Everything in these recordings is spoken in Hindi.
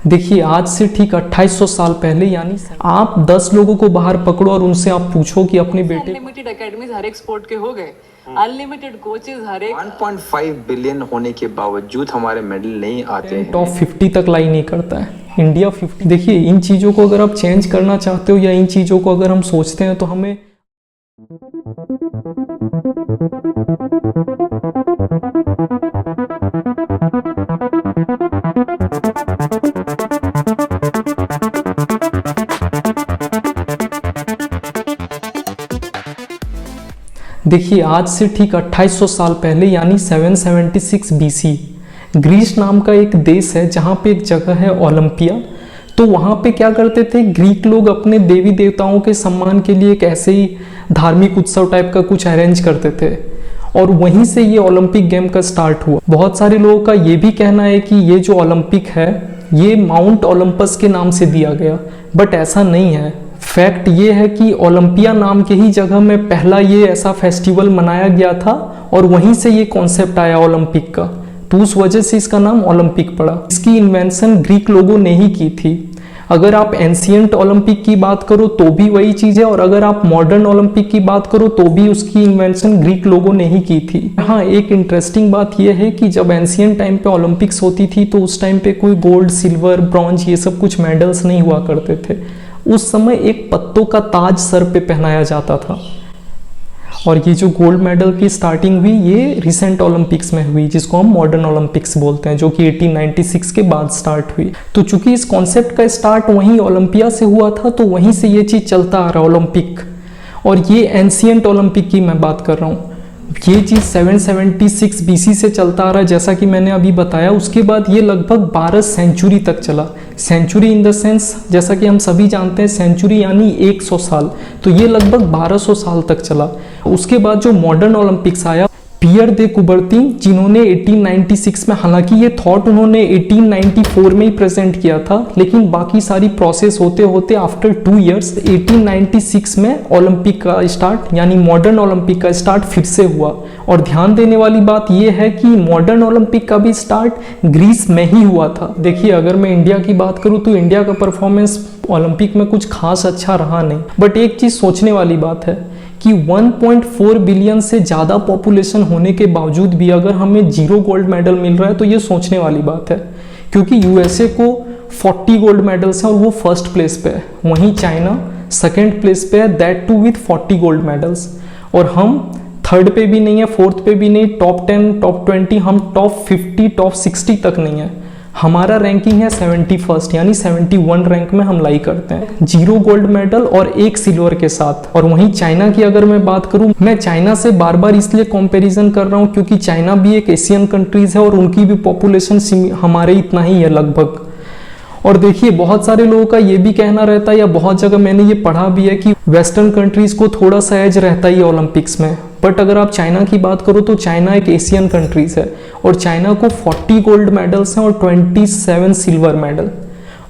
देखिए आज से ठीक 2800 साल पहले यानी आप 10 लोगों को बाहर पकड़ो और उनसे आप पूछो कि अपने बेटे अनलिमिटेड एकेडमीज हर एक स्पोर्ट के हो गए, अनलिमिटेड कोचेस हर एक 1.5 बिलियन होने के बावजूद हमारे मेडल नहीं आते हैं। टॉप 50 तक लाई नहीं करता है इंडिया 50। देखिए इन चीज़ों को अगर आप चेंज करना चाहते हो या इन चीज़ों को अगर हम सोचते हैं तो हमें देखिए आज से ठीक 2800 साल पहले यानी 776 BC ग्रीस नाम का एक देश है जहाँ पे एक जगह है ओलंपिया। तो वहाँ पे क्या करते थे ग्रीक लोग अपने देवी देवताओं के सम्मान के लिए एक ऐसे ही धार्मिक उत्सव टाइप का कुछ अरेंज करते थे और वहीं से ये ओलंपिक गेम का स्टार्ट हुआ। बहुत सारे लोगों का ये भी कहना है कि ये जो ओलंपिक है ये माउंट ओलंपस के नाम से दिया गया, बट ऐसा नहीं है। फैक्ट ये है कि ओलंपिया नाम के ही जगह में पहला ये ऐसा फेस्टिवल मनाया गया था और वहीं से ये कॉन्सेप्ट आया ओलंपिक का, तो उस वजह से इसका नाम ओलंपिक पड़ा। इसकी इन्वेंशन ग्रीक लोगों ने ही की थी। अगर आप एंशियंट ओलंपिक की बात करो तो भी वही चीज़ है और अगर आप मॉडर्न ओलंपिक की बात करो तो भी उसकी इन्वेंशन ग्रीक लोगों ने ही की थी। हाँ, एक इंटरेस्टिंग बात यह है कि जब एंशियंट टाइम पे ओलंपिक्स होती थी तो उस टाइम पे कोई गोल्ड, सिल्वर, ब्रॉन्ज ये सब कुछ मेडल्स नहीं हुआ करते थे। उस समय एक पत्तों का ताज सर पे पहनाया जाता था और ये जो गोल्ड मेडल की स्टार्टिंग हुई ये रिसेंट ओलंपिक्स में हुई जिसको हम मॉडर्न ओलंपिक्स बोलते हैं, जो कि 1896 के बाद स्टार्ट हुई। तो चूंकि इस कॉन्सेप्ट का स्टार्ट वहीं ओलंपिया से हुआ था तो वहीं से ये चीज़ चलता आ रहा ओलंपिक। और ये एंशियंट ओलंपिक की मैं बात कर रहा हूँ। ये चीज़ 776 BC से चलता आ रहा है जैसा कि मैंने अभी बताया। उसके बाद ये लगभग 12 सेंचुरी तक चला। सेंचुरी इन द सेंस जैसा कि हम सभी जानते हैं सेंचुरी यानी 100 साल, तो ये लगभग 1200 साल तक चला। उसके बाद जो मॉडर्न ओलंपिक्स आया, पियर दे कुबर्तीन जिन्होंने 1896 में, हालांकि ये थॉट उन्होंने 1894 में ही प्रेजेंट किया था, लेकिन बाकी सारी प्रोसेस होते होते आफ्टर 2 इयर्स 1896 में ओलंपिक का स्टार्ट यानी मॉडर्न ओलंपिक का स्टार्ट फिर से हुआ। और ध्यान देने वाली बात यह है कि मॉडर्न ओलंपिक का भी स्टार्ट ग्रीस में ही हुआ था। देखिए अगर मैं इंडिया की बात करूं तो इंडिया का परफॉर्मेंस ओलंपिक में कुछ खास अच्छा रहा नहीं, बट एक चीज़ सोचने वाली बात है कि 1.4 बिलियन से ज़्यादा पॉपुलेशन होने के बावजूद भी अगर हमें 0 गोल्ड मेडल मिल रहा है तो ये सोचने वाली बात है, क्योंकि यूएसए को 40 गोल्ड मेडल्स हैं और वो फर्स्ट प्लेस पे है, वहीं चाइना सेकंड प्लेस पे है, that too with 40 gold medals, और हम थर्ड पे भी नहीं है, फोर्थ पे भी नहीं, टॉप 10, टॉप 20, हम टॉप 50, टॉप 60 तक नहीं है। हमारा रैंकिंग है 71st यानी 71 रैंक में हम लाई करते हैं, 0 गोल्ड मेडल और 1 सिल्वर के साथ। और वहीं चाइना की अगर मैं बात करूं, मैं चाइना से बार बार इसलिए कंपैरिजन कर रहा हूं क्योंकि चाइना भी एक एशियन कंट्रीज है और उनकी भी पॉपुलेशन हमारे इतना ही है लगभग। और देखिए बहुत सारे लोगों का ये भी कहना रहता है या बहुत जगह मैंने ये पढ़ा भी है कि वेस्टर्न कंट्रीज को थोड़ा सा एज रहता ही है ओलंपिक्स में, बट अगर आप चाइना की बात करो तो चाइना एक एशियन कंट्रीज है और चाइना को 40 गोल्ड मेडल्स हैं और 27 सिल्वर मेडल।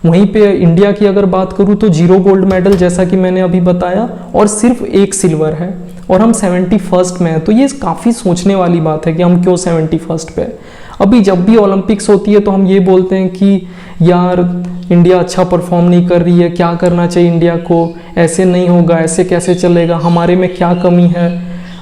वहीं पे इंडिया की अगर बात करूँ तो 0 गोल्ड मेडल जैसा कि मैंने अभी बताया और सिर्फ 1 सिल्वर है और हम 71st में हैं। तो ये काफ़ी सोचने वाली बात है कि हम क्यों 71st पे। अभी जब भी ओलंपिक्स होती है तो हम ये बोलते हैं कि यार इंडिया अच्छा परफॉर्म नहीं कर रही है, क्या करना चाहिए इंडिया को, ऐसे नहीं होगा, ऐसे कैसे चलेगा, हमारे में क्या कमी है।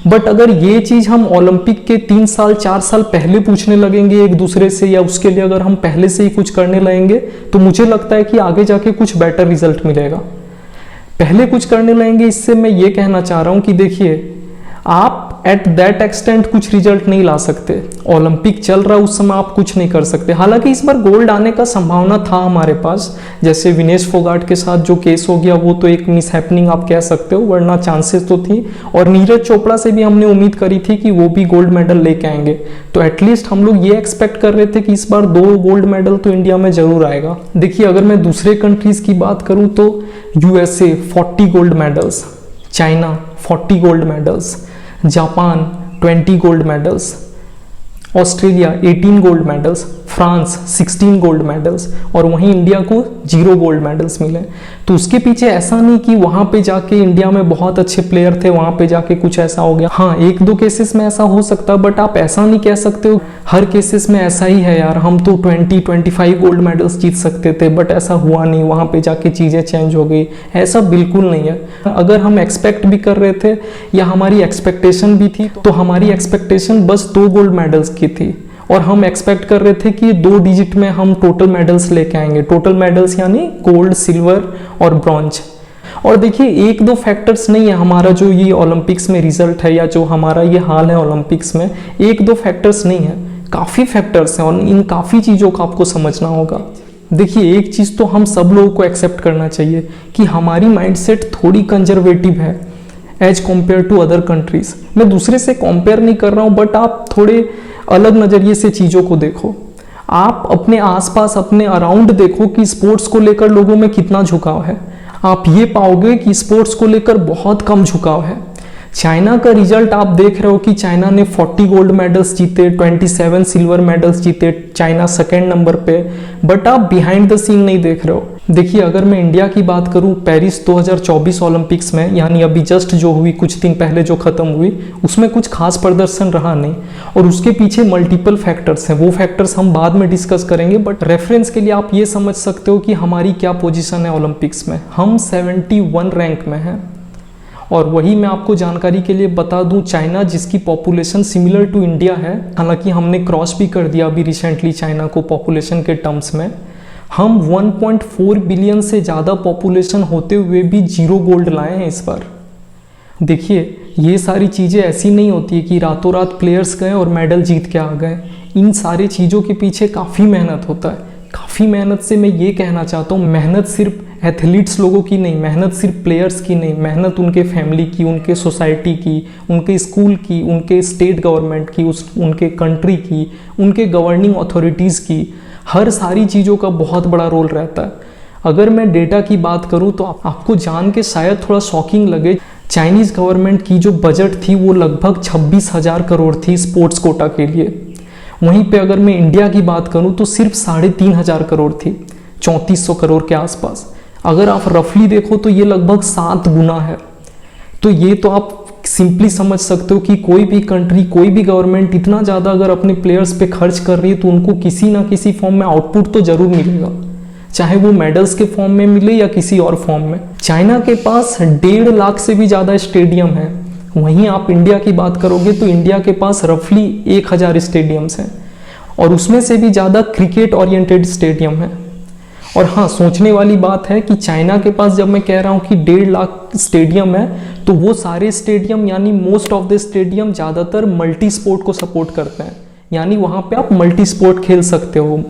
बट अगर ये चीज़ हम ओलंपिक के 3 साल 4 साल पहले पूछने लगेंगे एक दूसरे से या उसके लिए अगर हम पहले से ही कुछ करने लगेंगे तो मुझे लगता है कि आगे जाके कुछ बेटर रिजल्ट मिलेगा। पहले कुछ करने लगेंगे, इससे मैं ये कहना चाह रहा हूँ कि देखिए आप एट दैट एक्सटेंट कुछ रिजल्ट नहीं ला सकते। ओलंपिक चल रहा उस समय आप कुछ नहीं कर सकते। हालांकि इस बार गोल्ड आने का संभावना था हमारे पास, जैसे विनेश फोगाट के साथ जो केस हो गया वो तो एक मिस हैपनिंग आप कह सकते हो, वरना चांसेस तो थी। और नीरज चोपड़ा से भी हमने उम्मीद करी थी कि वो भी गोल्ड मेडल लेके आएंगे, तो एटलीस्ट हम लोग ये एक्सपेक्ट कर रहे थे कि इस बार 2 गोल्ड मेडल तो इंडिया में जरूर आएगा। देखिए अगर मैं दूसरे कंट्रीज की बात करूँ तो USA 40 gold medals, China 40 gold medals, Japan 20 gold medals, Australia 18 gold medals, France 16 gold medals, और वहीं इंडिया को 0 गोल्ड मेडल्स मिले। तो उसके पीछे ऐसा नहीं कि वहाँ पे जाके इंडिया में बहुत अच्छे प्लेयर थे, वहाँ पे जाके कुछ ऐसा हो गया। हाँ, एक दो केसेस में ऐसा हो सकता है, बट आप ऐसा नहीं कह सकते हो हर केसेस में ऐसा ही है यार, हम तो 20-25 गोल्ड मेडल्स जीत सकते थे बट ऐसा हुआ नहीं, वहाँ पे जाके चीज़ें चेंज हो गई, ऐसा बिल्कुल नहीं है। अगर हम एक्सपेक्ट भी कर रहे थे या हमारी एक्सपेक्टेशन भी थी, तो हमारी एक्सपेक्टेशन बस 2 गोल्ड मेडल्स की थी, और हम एक्सपेक्ट कर रहे थे कि 2 डिजिट में हम टोटल मेडल्स लेके आएंगे। टोटल मेडल्स यानी गोल्ड, सिल्वर और ब्रॉन्ज। और देखिए, एक दो फैक्टर्स नहीं है हमारा जो ये ओलंपिक्स में रिजल्ट है या जो हमारा ये हाल है ओलंपिक्स में, एक दो फैक्टर्स नहीं है, काफ़ी फैक्टर्स हैं, और इन काफ़ी चीज़ों को आपको समझना होगा। देखिए, एक चीज़ तो हम सब लोगों को एक्सेप्ट करना चाहिए कि हमारी माइंडसेट थोड़ी कंजर्वेटिव है as compared to other countries. मैं दूसरे से कंपेयर नहीं कर रहा हूँ, बट आप थोड़े अलग नज़रिए से चीज़ों को देखो। आप अपने आसपास, अपने अराउंड देखो कि स्पोर्ट्स को लेकर लोगों में कितना झुकाव है। आप ये पाओगे कि स्पोर्ट्स को लेकर बहुत कम झुकाव है। चाइना का रिजल्ट आप देख रहे हो कि चाइना ने 40 गोल्ड मेडल्स जीते, 27 सिल्वर मेडल्स जीते, चाइना सेकेंड नंबर पे, बट आप बिहाइंड द सीन नहीं देख रहे हो। देखिए, अगर मैं इंडिया की बात करूं, पेरिस 2024 ओलंपिक्स में, यानी अभी जस्ट जो हुई, कुछ दिन पहले जो खत्म हुई, उसमें कुछ खास प्रदर्शन रहा नहीं, और उसके पीछे मल्टीपल फैक्टर्स हैं। वो फैक्टर्स हम बाद में डिस्कस करेंगे, बट रेफरेंस के लिए आप ये समझ सकते हो कि हमारी क्या पोजीशन है ओलंपिक्स में। हम 71 रैंक में हैं। और वही मैं आपको जानकारी के लिए बता दूं, चाइना जिसकी पॉपुलेशन सिमिलर टू इंडिया है, हालांकि हमने क्रॉस भी कर दिया अभी रिसेंटली चाइना को पॉपुलेशन के टर्म्स में, हम 1.4 बिलियन से ज़्यादा पॉपुलेशन होते हुए भी 0 गोल्ड लाए हैं इस बार। देखिए, ये सारी चीज़ें ऐसी नहीं होती है कि रातों रात प्लेयर्स गए और मेडल जीत के आ गए। इन सारी चीज़ों के पीछे काफ़ी मेहनत होता है। काफ़ी मेहनत से मैं ये कहना चाहता हूँ, मेहनत सिर्फ एथलीट्स लोगों की नहीं, मेहनत सिर्फ प्लेयर्स की नहीं, मेहनत उनके फैमिली की, उनके सोसाइटी की, उनके स्कूल की, उनके स्टेट गवर्नमेंट की, उनके कंट्री की, उनके गवर्निंग अथॉरिटीज़ की, हर सारी चीज़ों का बहुत बड़ा रोल रहता है। अगर मैं डेटा की बात करूँ तो आपको जान के शायद थोड़ा शॉकिंग लगे, चाइनीज़ गवर्नमेंट की जो बजट थी वो लगभग 26,000 करोड़ थी स्पोर्ट्स कोटा के लिए। वहीं पे अगर मैं इंडिया की बात करूँ तो सिर्फ 3,500 करोड़ थी, 3400 करोड़ के आसपास। अगर आप रफली देखो तो ये लगभग 7 गुना है। तो ये तो आप सिंपली समझ सकते हो कि कोई भी कंट्री, कोई भी गवर्नमेंट इतना ज़्यादा अगर अपने प्लेयर्स पे खर्च कर रही है तो उनको किसी ना किसी फॉर्म में आउटपुट तो जरूर मिलेगा, चाहे वो मेडल्स के फॉर्म में मिले या किसी और फॉर्म में। चाइना के पास 1.5 लाख से भी ज़्यादा स्टेडियम है। वहीं आप इंडिया की बात करोगे तो इंडिया के पास रफली 1000 स्टेडियम्स हैं, और उसमें से भी ज़्यादा क्रिकेट ओरिएंटेड स्टेडियम है। और हाँ, सोचने वाली बात है कि चाइना के पास जब मैं कह रहा हूँ कि 1.5 लाख स्टेडियम है, तो वो सारे स्टेडियम यानी मोस्ट ऑफ द स्टेडियम ज़्यादातर मल्टी स्पोर्ट को सपोर्ट करते हैं, यानी वहाँ पे आप मल्टी स्पोर्ट खेल सकते हो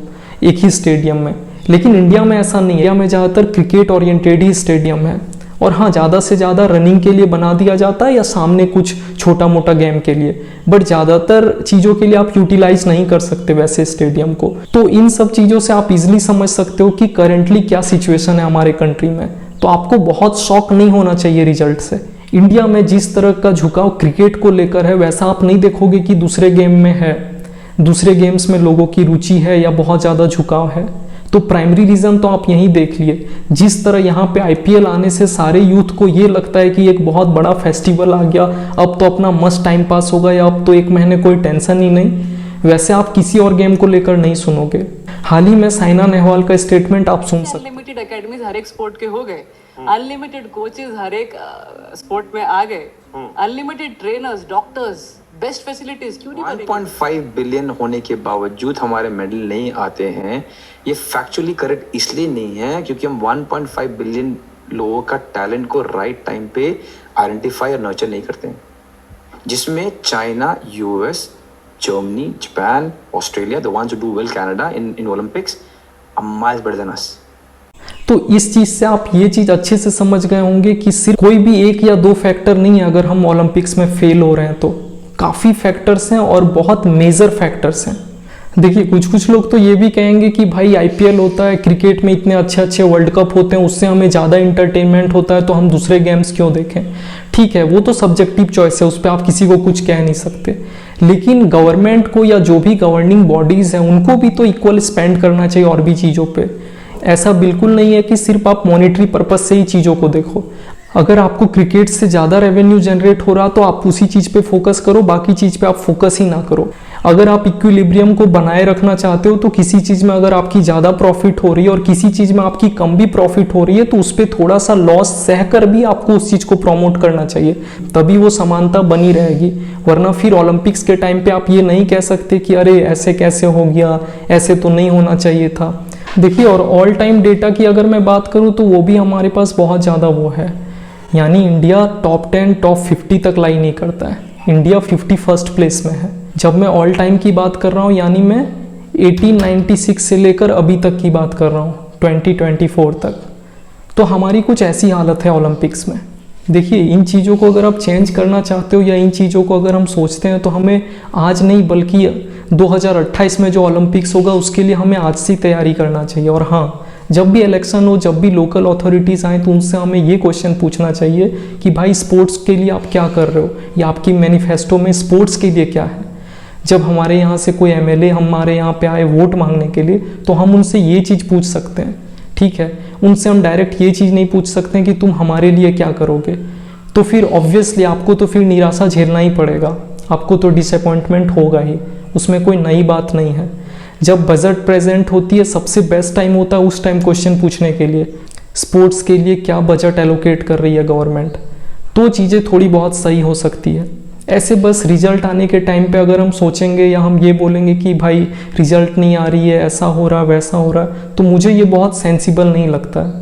एक ही स्टेडियम में। लेकिन इंडिया में ऐसा नहीं है, इंडिया में ज़्यादातर क्रिकेट ओरिएंटेड ही स्टेडियम है। और हाँ, ज़्यादा से ज़्यादा रनिंग के लिए बना दिया जाता है या सामने कुछ छोटा मोटा गेम के लिए, बट ज़्यादातर चीज़ों के लिए आप यूटिलाइज नहीं कर सकते वैसे स्टेडियम को। तो इन सब चीज़ों से आप इजीली समझ सकते हो कि करेंटली क्या सिचुएशन है हमारे कंट्री में। तो आपको बहुत शॉक नहीं होना चाहिए रिजल्ट से। इंडिया में जिस तरह का झुकाव क्रिकेट को लेकर है, वैसा आप नहीं देखोगे कि दूसरे गेम में है, दूसरे गेम्स में लोगों की रुचि है या बहुत ज़्यादा झुकाव है। तो प्राइमरी रीज़न तो आप यहीं देख लिए, जिस तरह यहाँ पे आईपीएल आने से सारे यूथ को ये लगता है कि एक बहुत बड़ा फेस्टिवल आ गया, अब तो अपना मस्त टाइम पास होगा या अब तो 1 महीने कोई टेंशन ही नहीं, वैसे आप किसी और गेम को लेकर नहीं सुनोगे। हाल ही में साइना नेहवाल का स्टेटमेंट आप सुन सकते। अनलिमिटेड एकेडमीज हर एक स्पोर्ट के हो गए, अनलिमिटेड कोचेज हर एक स्पोर्ट में आ गए, unlimited trainers, doctors, best facilities क्यों नहीं बनेगी? 1.5 बिलियन होने के बावजूद हमारे मेडल नहीं आते हैं, ये फैक्चुअली करेक्ट इसलिए नहीं है क्योंकि हम 1.5 बिलियन लोगों का टैलेंट को राइट टाइम पे आइडेंटिफाई और नर्चर नहीं करते हैं, जिसमें China, US, Germany, Japan, Australia, the ones who do well, Canada in Olympics are miles better than us. तो इस चीज़ से आप ये चीज़ अच्छे से समझ गए होंगे कि सिर्फ कोई भी 1 या 2 फैक्टर नहीं है अगर हम ओलंपिक्स में फेल हो रहे हैं, तो काफ़ी फैक्टर्स हैं और बहुत मेजर फैक्टर्स हैं। देखिए, कुछ लोग तो ये भी कहेंगे कि भाई आईपीएल होता है, क्रिकेट में इतने अच्छे वर्ल्ड कप होते हैं, उससे हमें ज़्यादा इंटरटेनमेंट होता है, तो हम दूसरे गेम्स क्यों देखें। ठीक है, वो तो सब्जेक्टिव चॉइस है, उस पर आप किसी को कुछ कह नहीं सकते। लेकिन गवर्नमेंट को या जो भी गवर्निंग बॉडीज़ हैं उनको भी तो इक्वल स्पेंड करना चाहिए और भी चीज़ों पे। ऐसा बिल्कुल नहीं है कि सिर्फ आप मॉनेटरी पर्पस से ही चीज़ों को देखो। अगर आपको क्रिकेट से ज़्यादा रेवेन्यू जनरेट हो रहा तो आप उसी चीज़ पे फोकस करो, बाकी चीज़ पे आप फोकस ही ना करो। अगर आप इक्विलिब्रियम को बनाए रखना चाहते हो तो किसी चीज़ में अगर आपकी ज़्यादा प्रॉफिट हो रही है और किसी चीज़ में आपकी कम भी प्रॉफिट हो रही है तो उस पर थोड़ा सा लॉस सहकर भी आपको उस चीज़ को प्रमोट करना चाहिए, तभी वो समानता बनी रहेगी। वरना फिर ओलंपिक्स के टाइम पे आप ये नहीं कह सकते कि अरे ऐसे कैसे हो गया, ऐसे तो नहीं होना चाहिए था। देखिए, और ऑल टाइम डेटा की अगर मैं बात करूँ तो वो भी हमारे पास बहुत ज़्यादा वो है, यानी इंडिया टॉप 10 टॉप 50 तक लाई नहीं करता है, इंडिया 51st प्लेस में है। जब मैं ऑल टाइम की बात कर रहा हूँ यानी मैं 1896 से लेकर अभी तक की बात कर रहा हूँ 2024 तक। तो हमारी कुछ ऐसी हालत है ओलंपिक्स में। देखिए, इन चीज़ों को अगर आप चेंज करना चाहते हो या इन चीज़ों को अगर हम सोचते हैं तो हमें आज नहीं बल्कि 2028 में जो ओलंपिक्स होगा उसके लिए हमें आज से तैयारी करना चाहिए। और हाँ, जब भी इलेक्शन हो, जब भी लोकल अथॉरिटीज़ आए तो उनसे हमें ये क्वेश्चन पूछना चाहिए कि भाई स्पोर्ट्स के लिए आप क्या कर रहे हो या आपकी मैनिफेस्टो में स्पोर्ट्स के लिए क्या है। जब हमारे यहाँ से कोई एमएलए हमारे यहाँ पे आए वोट मांगने के लिए तो हम उनसे ये चीज़ पूछ सकते हैं, ठीक है। उनसे हम डायरेक्ट ये चीज़ नहीं पूछ सकते हैं कि तुम हमारे लिए क्या करोगे। तो फिर ऑब्वियसली आपको तो फिर निराशा झेलना ही पड़ेगा, आपको तो डिसअपॉइंटमेंट होगा ही, उसमें कोई नई बात नहीं है। जब बजट प्रेजेंट होती है सबसे बेस्ट टाइम होता है उस टाइम क्वेश्चन पूछने के लिए, स्पोर्ट्स के लिए क्या बजट एलोकेट कर रही है गवर्नमेंट, तो चीज़ें थोड़ी बहुत सही हो सकती है। ऐसे बस रिजल्ट आने के टाइम पे अगर हम सोचेंगे या हम ये बोलेंगे कि भाई रिजल्ट नहीं आ रही है, ऐसा हो रहा वैसा हो रहा, तो मुझे ये बहुत सेंसिबल नहीं लगता है।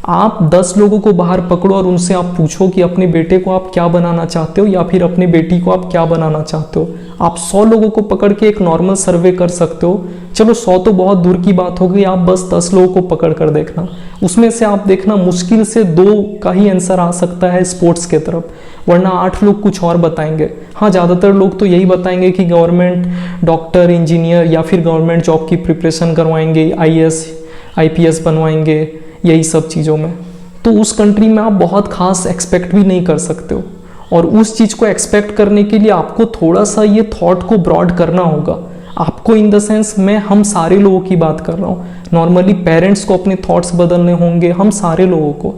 आप 10 लोगों को बाहर पकड़ो और उनसे आप पूछो कि अपने बेटे को आप क्या बनाना चाहते हो या फिर अपने बेटी को आप क्या बनाना चाहते हो। आप 100 लोगों को पकड़ के एक नॉर्मल सर्वे कर सकते हो। चलो 100 तो बहुत दूर की बात हो गई, आप बस 10 लोगों को पकड़ कर देखना, उसमें से आप देखना मुश्किल से 2 का ही आंसर आ सकता है स्पोर्ट्स के तरफ, वरना 8 लोग कुछ और बताएंगे। हाँ, ज़्यादातर लोग तो यही बताएंगे कि गवर्नमेंट डॉक्टर, इंजीनियर या फिर गवर्नमेंट जॉब की प्रिपरेशन करवाएंगे, IAS IPS बनवाएंगे, यही सब चीज़ों में। तो उस कंट्री में आप बहुत खास एक्सपेक्ट भी नहीं कर सकते हो, और उस चीज़ को एक्सपेक्ट करने के लिए आपको थोड़ा सा ये थॉट को ब्रॉड करना होगा। आपको इन द सेंस मैं हम सारे लोगों की बात कर रहा हूँ। नॉर्मली पेरेंट्स को अपने थॉट्स बदलने होंगे, हम सारे लोगों को।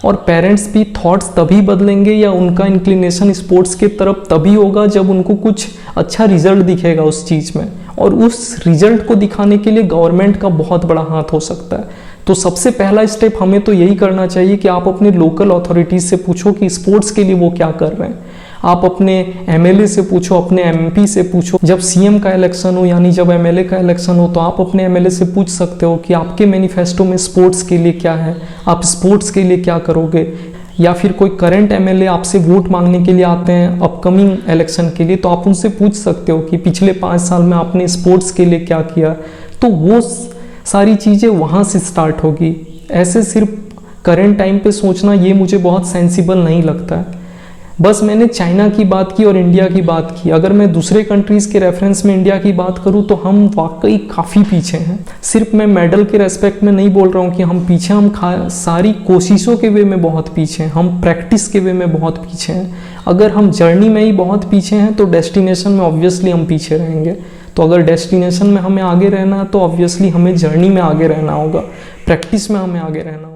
और पेरेंट्स भी थॉट्स तभी बदलेंगे या उनका इंक्लिनेशन स्पोर्ट्स के तरफ तभी होगा जब उनको कुछ अच्छा रिजल्ट दिखेगा उस चीज़ में, और उस रिजल्ट को दिखाने के लिए गवर्नमेंट का बहुत बड़ा हाथ हो सकता है। तो सबसे पहला स्टेप हमें तो यही करना चाहिए कि आप अपने लोकल अथॉरिटीज़ से पूछो कि स्पोर्ट्स के लिए वो क्या कर रहे हैं। आप अपने MLA से पूछो, अपने MP से पूछो। जब CM का इलेक्शन हो यानी जब MLA का इलेक्शन हो तो आप अपने MLA से पूछ सकते हो कि आपके मैनिफेस्टो में स्पोर्ट्स के लिए क्या है, आप स्पोर्ट्स के लिए क्या करोगे। या फिर कोई करंट MLA आपसे वोट मांगने के लिए आते हैं अपकमिंग इलेक्शन के लिए, तो आप उनसे पूछ सकते हो कि पिछले 5 साल में आपने स्पोर्ट्स के लिए क्या किया। तो वो सारी चीज़ें वहाँ से स्टार्ट होगी। ऐसे सिर्फ करंट टाइम पे सोचना ये मुझे बहुत सेंसिबल नहीं लगता है। बस मैंने चाइना की बात की और इंडिया की बात की। अगर मैं दूसरे कंट्रीज़ के रेफरेंस में इंडिया की बात करूँ तो हम वाकई काफ़ी पीछे हैं। सिर्फ मैं मेडल के रेस्पेक्ट में नहीं बोल रहा हूँ कि हम पीछे, हम सारी कोशिशों के वे में बहुत पीछे हैं, हम प्रैक्टिस के वे में बहुत पीछे हैं। अगर हम जर्नी में ही बहुत पीछे हैं तो डेस्टिनेशन में ऑब्वियसली हम पीछे रहेंगे। तो अगर डेस्टिनेशन में हमें आगे रहना है तो ऑब्वियसली हमें जर्नी में आगे रहना होगा, प्रैक्टिस में हमें आगे रहना होगा।